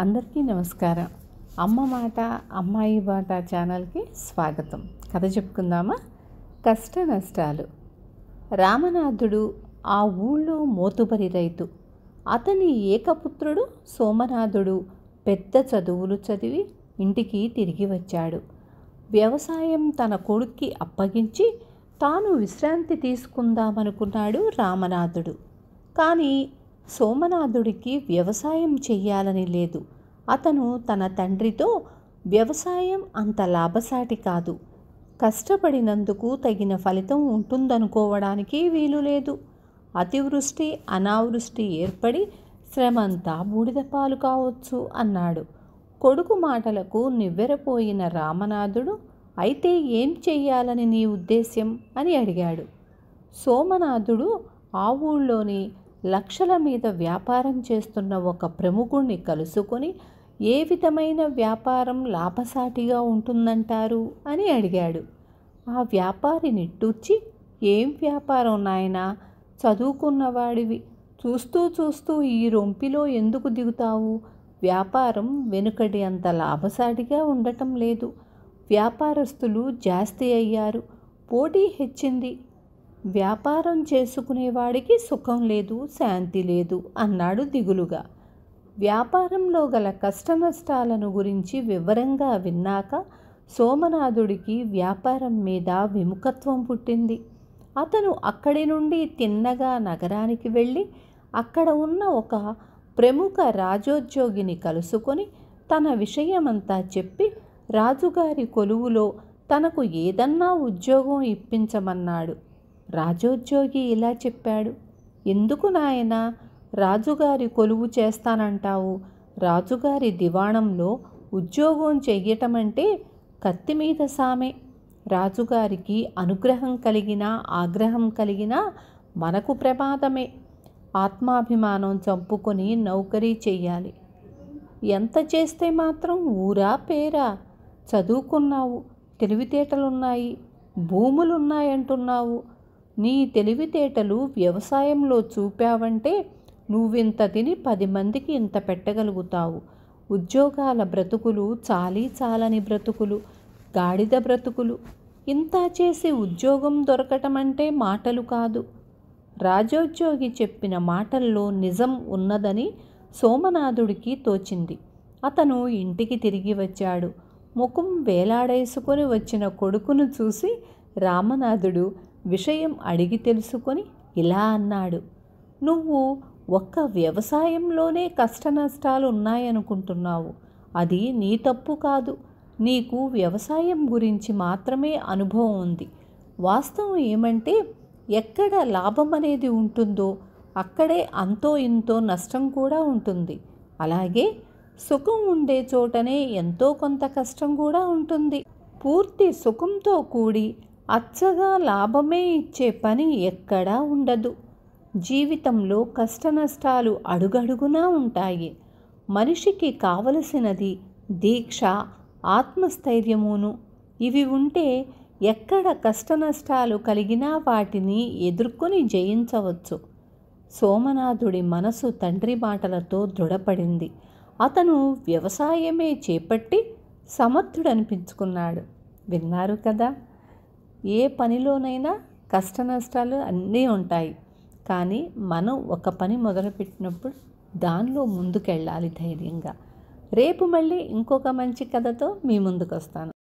అందరికీ నమస్కారం. అమ్మ మాట అమ్మాయి బాట ఛానల్కి స్వాగతం. కథ చెప్పుకుందామా? కష్ట నష్టాలు. రామనాథుడు ఆ ఊళ్ళో మోతుబరి రైతు. అతని ఏకపుత్రుడు సోమనాథుడు పెద్ద చదువులు చదివి ఇంటికి తిరిగి వచ్చాడు. వ్యవసాయం తన కొడుక్కి అప్పగించి తాను విశ్రాంతి తీసుకుందామనుకున్నాడు రామనాథుడు. కానీ సోమనాథుడికి వ్యవసాయం చెయ్యాలని లేదు. అతను తన తండ్రితో వ్యవసాయం అంత లాభసాటి కాదు, కష్టపడినందుకు తగిన ఫలితం ఉంటుందనుకోవడానికి వీలు లేదు. అతివృష్టి అనావృష్టి ఏర్పడి శ్రమంతా బూడిద పాలు కావచ్చు అన్నాడు. కొడుకు మాటలకు నివ్వెరపోయిన రామనాథుడు, అయితే ఏం చెయ్యాలని నీ ఉద్దేశ్యం అని అడిగాడు. సోమనాథుడు ఆ ఊళ్ళోని లక్షల మీద వ్యాపారం చేస్తున్న ఒక ప్రముఖుణ్ణి కలుసుకొని ఏ విధమైన వ్యాపారం లాభసాటిగా ఉంటుందంటారు అని అడిగాడు. ఆ వ్యాపారి నిట్టూర్చి, ఏం వ్యాపారం నాయనా, చదువుకున్నవాడివి, చూస్తూ చూస్తూ ఈ రొంపిలో ఎందుకు దిగుతావు? వ్యాపారం వెనుకటి అంత లాభసాటిగా ఉండటం లేదు. వ్యాపారస్తులు జాస్తి అయ్యారు, పోటీ హెచ్చింది. వ్యాపారం చేసుకునేవాడికి సుఖం లేదు, శాంతి లేదు అన్నాడు దిగులుగా. వ్యాపారంలో గల కష్టనష్టాలను గురించి వివరంగా విన్నాక సోమనాథుడికి వ్యాపారం మీద విముఖత్వం పుట్టింది. అతను అక్కడి నుండి తిన్నగా నగరానికి వెళ్ళి అక్కడ ఉన్న ఒక ప్రముఖ రాజోద్యోగిని కలుసుకొని తన విషయమంతా చెప్పి రాజుగారి కొలువులో తనకు ఏదన్నా ఉద్యోగం ఇప్పించమన్నాడు. రాజోద్యోగి ఇలా చెప్పాడు, ఎందుకు నాయనా రాజుగారి కొలువు చేస్తానంటావు? రాజుగారి దివాణంలో ఉద్యోగం చెయ్యటమంటే కత్తి మీద సామే. రాజుగారికి అనుగ్రహం కలిగినా ఆగ్రహం కలిగినా మనకు ప్రమాదమే. ఆత్మాభిమానం చంపుకొని నౌకరీ చెయ్యాలి. ఎంత చేస్తే మాత్రం ఊరా పేరా? చదువుకున్నావు, తెలివితేటలున్నాయి, భూములున్నాయంటున్నావు. నీ తెలివితేటలు వ్యవసాయంలో చూపావంటే నువ్వింత తిని 10 మందికి ఇంత పెట్టగలుగుతావు. ఉద్యోగాల బ్రతుకులు చాలీ చాలని బ్రతుకులు, గాడిద బ్రతుకులు. ఇంత చేసి ఉద్యోగం దొరకటమంటే మాటలు కాదు. రాజోద్యోగి చెప్పిన మాటల్లో నిజం ఉన్నదని సోమనాథుడికి తోచింది. అతను ఇంటికి తిరిగి వచ్చాడు. ముఖం వేలాడేసుకొని వచ్చిన కొడుకును చూసి రామనాథుడు విషయం అడిగి తెలుసుకొని ఇలా అన్నాడు, నువ్వు ఒక్క వ్యవసాయంలోనే కష్టనష్టాలు ఉన్నాయనుకుంటున్నావు. అది నీ తప్పు కాదు. నీకు వ్యవసాయం గురించి మాత్రమే అనుభవం ఉంది. వాస్తవం ఏమంటే ఎక్కడ లాభం అనేది ఉంటుందో అక్కడే అంతో ఇంతో నష్టం కూడా ఉంటుంది. అలాగే సుఖం ఉండే చోటనే ఎంతో కొంత కష్టం కూడా ఉంటుంది. పూర్తి సుఖంతో కూడి అచ్చగా లాభమే ఇచ్చే పని ఎక్కడా ఉండదు. జీవితంలో కష్టనష్టాలు అడుగడుగునా ఉంటాయి. మనిషికి కావలసినది దీక్ష, ఆత్మస్థైర్యమును. ఇవి ఉంటే ఎక్కడ కష్టనష్టాలు కలిగినా వాటిని ఎదుర్కొని జయించవచ్చు. సోమనాథుడి మనసు తండ్రి మాటలతో దృఢపడింది. అతను వ్యవసాయమే చేపట్టి సమర్థుడనిపించుకున్నాడు. విన్నారు కదా, ఏ పనిలోనైనా కష్టనష్టాలు అన్నీ ఉంటాయి. కానీ మనం ఒక పని మొదలుపెట్టినప్పుడు దానిలో ముందుకెళ్ళాలి ధైర్యంగా. రేపు మళ్ళీ ఇంకొక మంచి కథతో మీ ముందుకు వస్తాను.